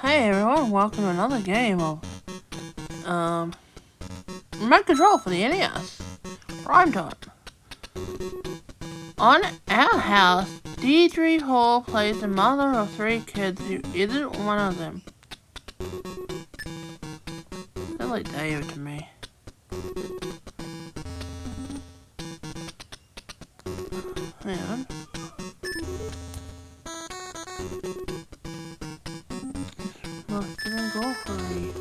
Hey everyone, welcome to another game of Remote Control for the NES. Prime time. On our house, Deirdre Hall plays the mother of 3 kids who isn't one of them. Sounds like David to me. And must have been grocery.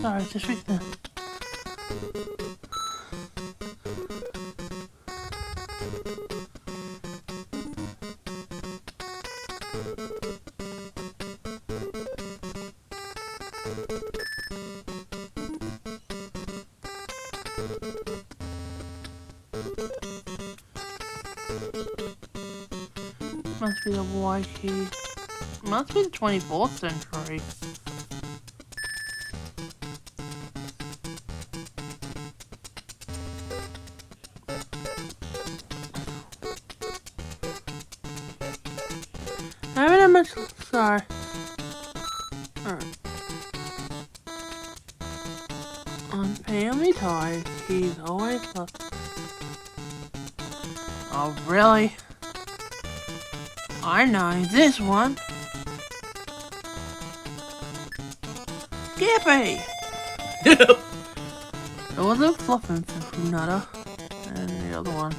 Sorry, just fix that. Must be the Y key. Must be the 24th century. Having a much. Sorry. Alright. On family ties, he's always loved. Oh, really? I know this one. Skippy! It wasn't Fluffin' Nutter. And the other one.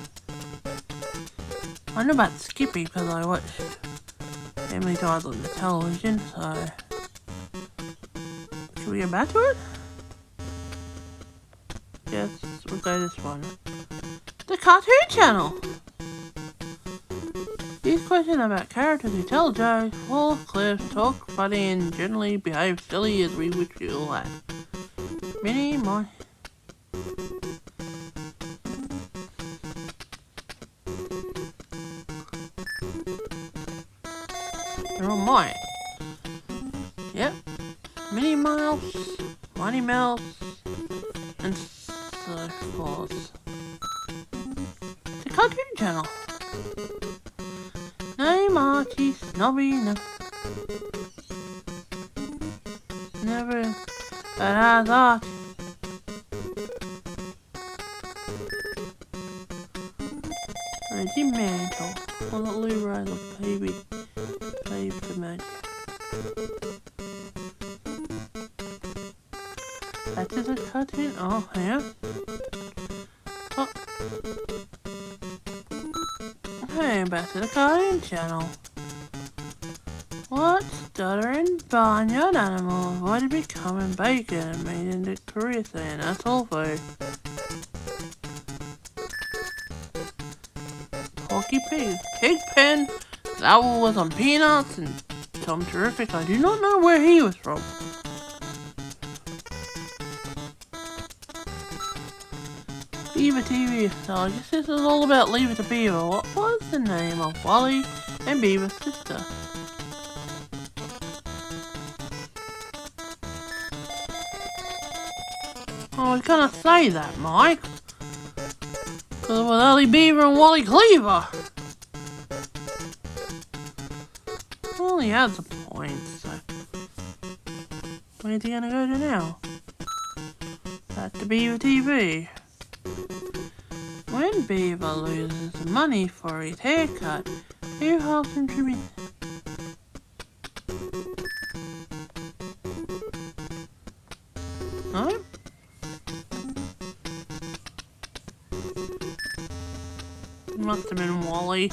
I know about Skippy because I watched Family Ties on the television, so. Should we go back to it? Yes, we'll go this one. The Cartoon Channel! These questions about characters who tell jokes, fall off cliffs, talk funny, and generally behave silly as we wish you all had. Minnie, my. They're all mine. Yep. Minnie Mouse, Mighty Mouse, and so forth. The Cartoon Channel. No Marty, snobby, never, but I thought. Reggie Mantle, or the Lou Rise of Baby, the Magic. That is a cartoon. Oh, yeah. Oh. Hey, back to the Cartoon Channel. What stuttering barnyard animal avoided becoming bacon and made into career saying that's all food? Porky Pig. Pigpen. That one was on Peanuts and Tom Terrific. I do not know where he was from. Beaver TV. So I guess this is all about Leave It to Beaver. What was the name of Wally and Beaver's sister? Oh, we can't say that, Mike. Because it was Early Beaver and Wally Cleaver. Well, he has a point, so. Where's he gonna go to now? Back to Beaver TV. When Beaver loses money for his haircut, who helps him to be... No? Must have been Wally.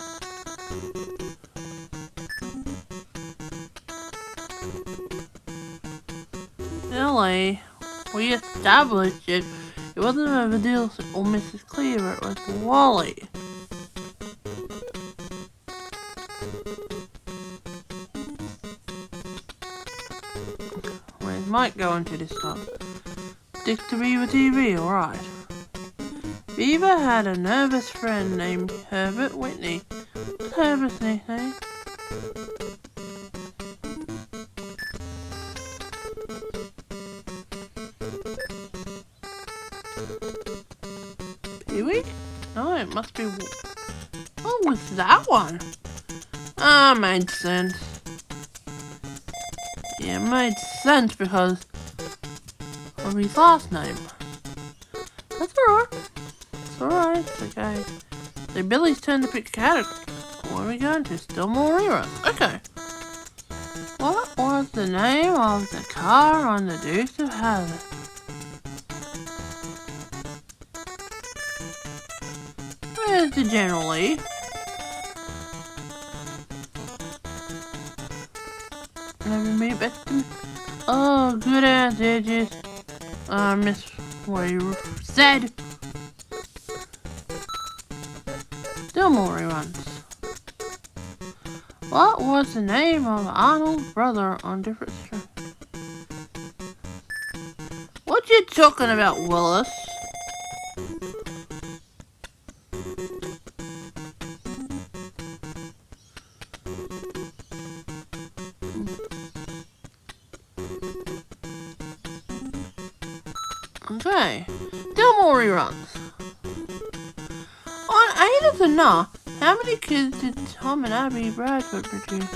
Silly. We established it. It wasn't a deal or Mrs. Cleaver, it was Wally. Where's Mike going to this time? Stick to Beaver TV, alright. Beaver had a nervous friend named Herbert Whitney. What's Herbert's nickname? Pee-wee? No, it must be... Oh, it's that one. Ah, made sense. Yeah, it made sense because of his last name. That's alright. It's alright. It's okay. So Billy's turn to pick a category. Where are we going to? Still more reruns. Okay. What was the name of the car on the Dukes of Hazzard? Where's the General Lee? Never meet back to me. Oh, good answer, just miss what you said. Still more reruns. What was the name of Arnold's brother on different streets? What you talking about, Willis? Okay, still more reruns. On Eight of the Nah, how many kids did Tom and Abby Bradford produce?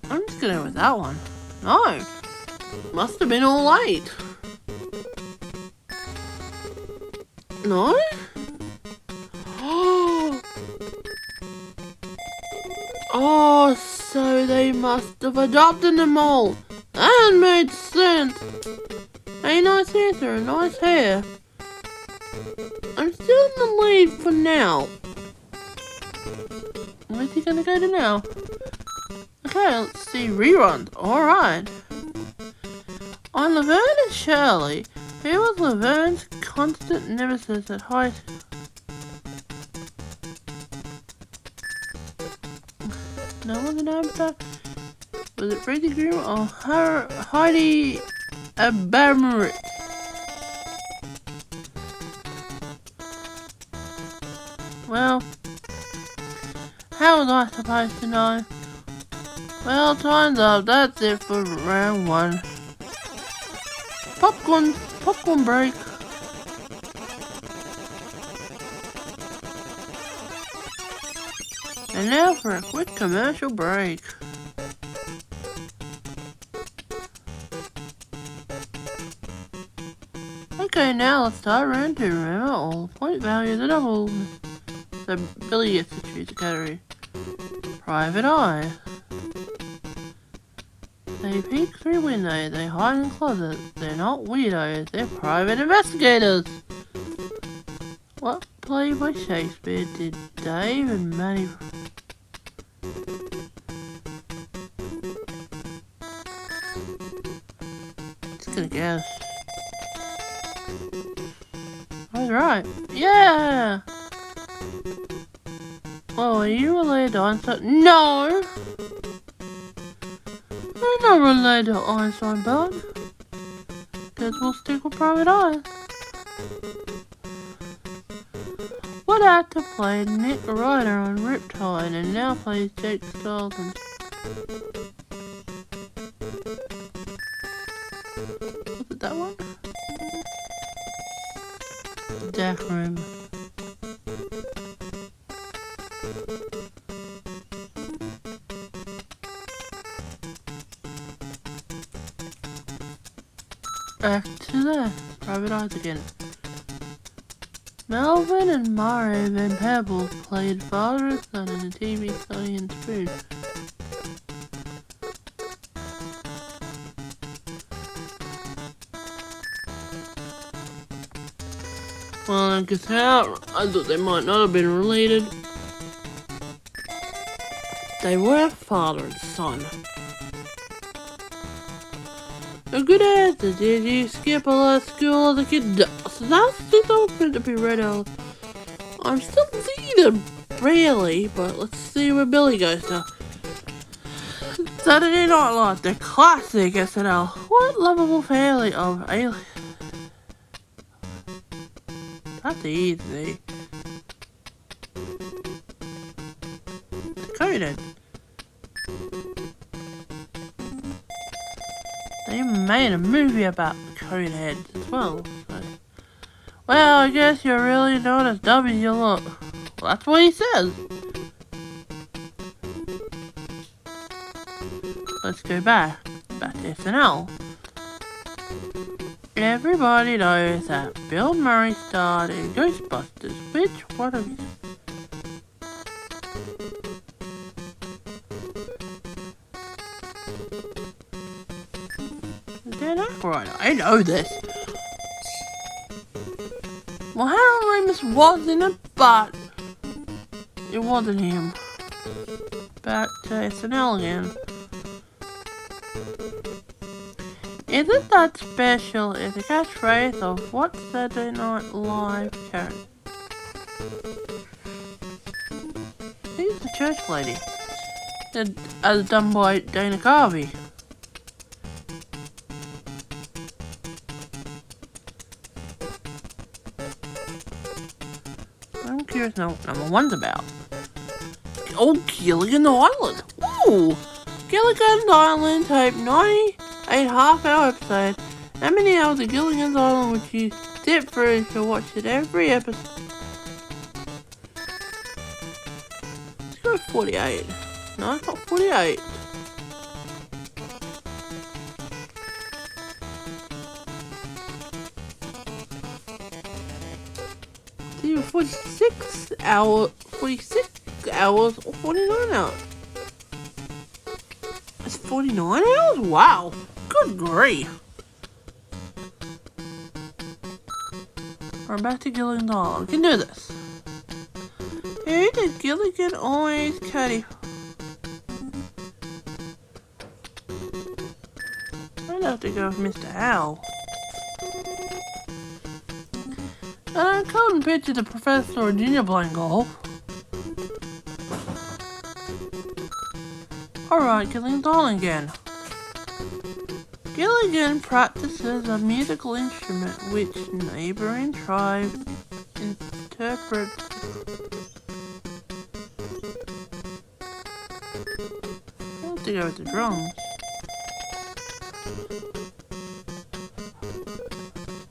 I'm just gonna go with that one. No, must have been all 8. No? Oh, so they must have adopted them all. That made sense. A nice answer, a nice hair. I'm still in the lead for now. Where's he gonna go to now? Okay, let's see reruns. Alright. On Laverne and Shirley, who was Laverne's constant nemesis at high school? No one can answer that. Was it Brady Grimm or Heidi Abamerit? Well, how was I supposed to know? Well, time's up. That's it for round 1. Popcorn break. And now for a quick commercial break. Okay, now let's start round 2. Remember, all point values are double. So Billy gets to choose a category. Private Eye. They peek through windows, they hide in closets. They're not weirdos, they're private investigators. What play by Shakespeare did Dave and Maddie... Just gonna guess. I was right. Yeah! Oh, are you related to Einstein? No! I'm not related to Einstein, bud. Guess we'll stick with Private Eye. What actor played Nick Ryder on Riptide and now plays Jake Starlton? Was it that one? Jack Room. Back to there. Private Eyes again. Melvin and Mario Van Peebles played father and son in a TV study in Spoon. Well, I can tell, I thought they might not have been related. They were father and son. A good answer. Did you skip a lot of school as a kid? So that's just open to be read out. I'm still leading, really, but let's see where Billy goes to. Saturday Night Live, the classic SNL. What lovable family of aliens? That's easy. Coded. They made a movie about code heads as well. So. Well, I guess you're really not as dumb as you look. Well, that's what he says. Let's go back to SNL. Everybody knows that Bill Murray starred in Ghostbusters. Which one of you? Dan Aykroyd. I know this. Well, Harold Ramis was in it, but it wasn't him. Back to SNL again. Isn't that special is the catchphrase of what Saturday Night Live character? Who's the church lady? As done by Dana Carvey. I'm curious now what number one's about. Oh, Gilligan Island! Ooh! Gilligan's Island tape 98 half-hour episodes. How many hours of Gilligan's Island would you sit through to watch it every episode? Let's go 48. No, it's not 48. It's either 46 hours or 49 hours. It's 49 hours? Wow. Good grief. We're back to Gilligan's Island. We can do this. Who did Gilligan always carry? I'd have to go with Mr. Howell. And I couldn't picture the professor or junior playing golf. Alright, Gilligan's Island again. Gilligan practices a musical instrument which neighboring tribes interpret. I have to go with the drums.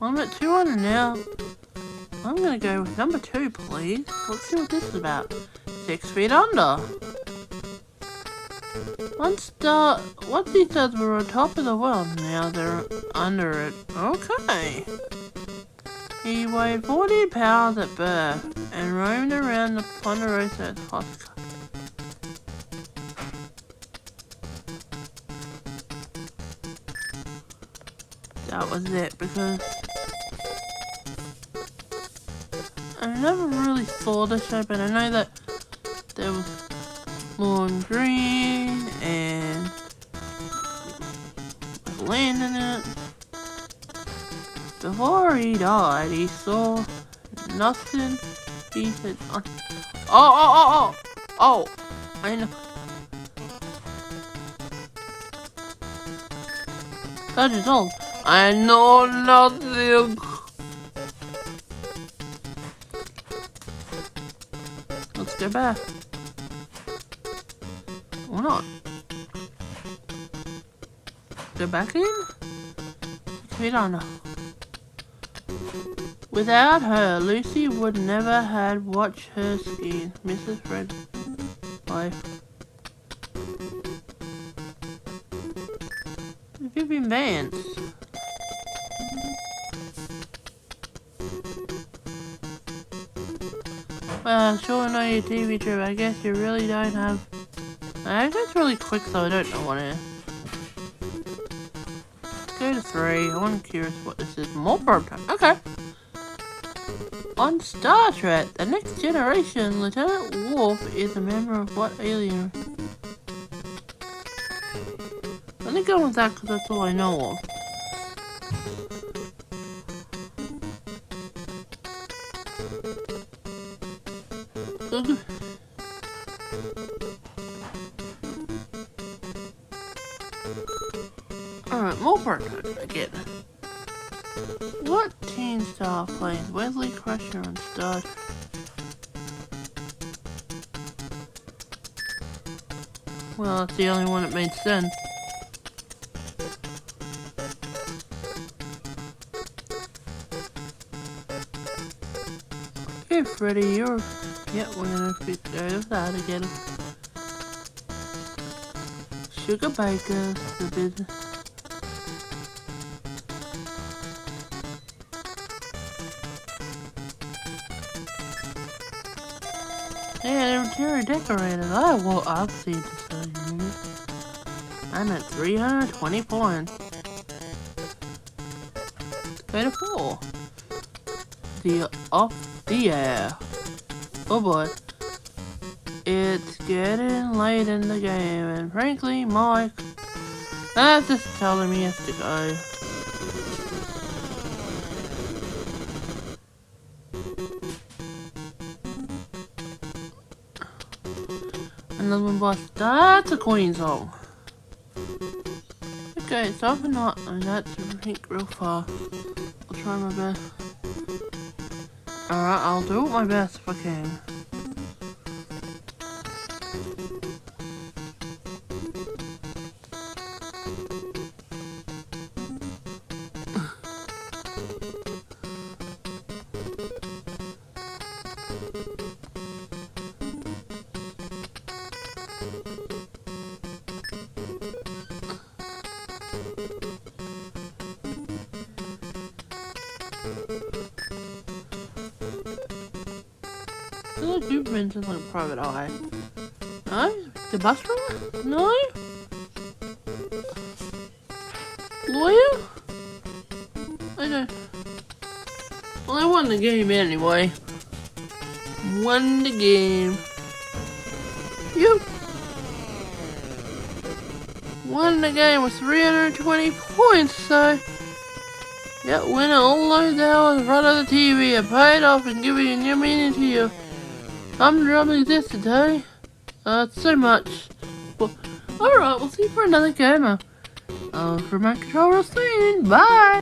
I'm at 200 now. I'm gonna go with number 2, please. Let's see what this is about. 6 Feet Under. Once these stars were on top of the world, now they're under it. Okay. He weighed 40 pounds at birth and roamed around the Ponderosa as Oscar. That was it, because I never really saw the show, but I know that there was Lorne Green and land in it. Before he died, he saw nothing. He said, oh, I know. That is all. I know nothing. Let's go back. Or not. Go back in? We don't know. Without her, Lucy would never have watched her skiing. Mrs. Fred's wife. Vivian Vance. Well, sure know your TV trip. I guess you really don't have. I guess really quick, so I don't know what it is. Go to 3. I'm curious what this is. More prototype. Okay. On Star Trek, The Next Generation, Lieutenant Worf is a member of what alien? Let me go with that because that's all I know of. Alright, more prototypes again. What teen star plays Wesley Crusher on Star Trek? Well, that's the only one that made sense. Okay, Freddy, you're... Yep, we're gonna fit those out again. Sugar Baker, the business. Yeah, they're decorated. Oh, well, I'll see this unit. I'm at 320 points. Go to 4. The off the air. Oh boy. It's getting late in the game, and frankly, Mike, that's just telling me he has to go. Another one boss. That's a Queen song. Okay, it's over not, and that's I think real far. I'll try my best. Alright, I'll do my best if I can. I feel like you've been to like private eye. No? The bus driver? No? Lawyer? I don't. Well, I won the game anyway. Won the game. You won the game with 320 points, so yeah, winning all those hours in front of the TV and paid off and giving a new meaning to you. I'm dropping this today. So much. Well, alright, we'll see you for another game. For my controller soon. Bye!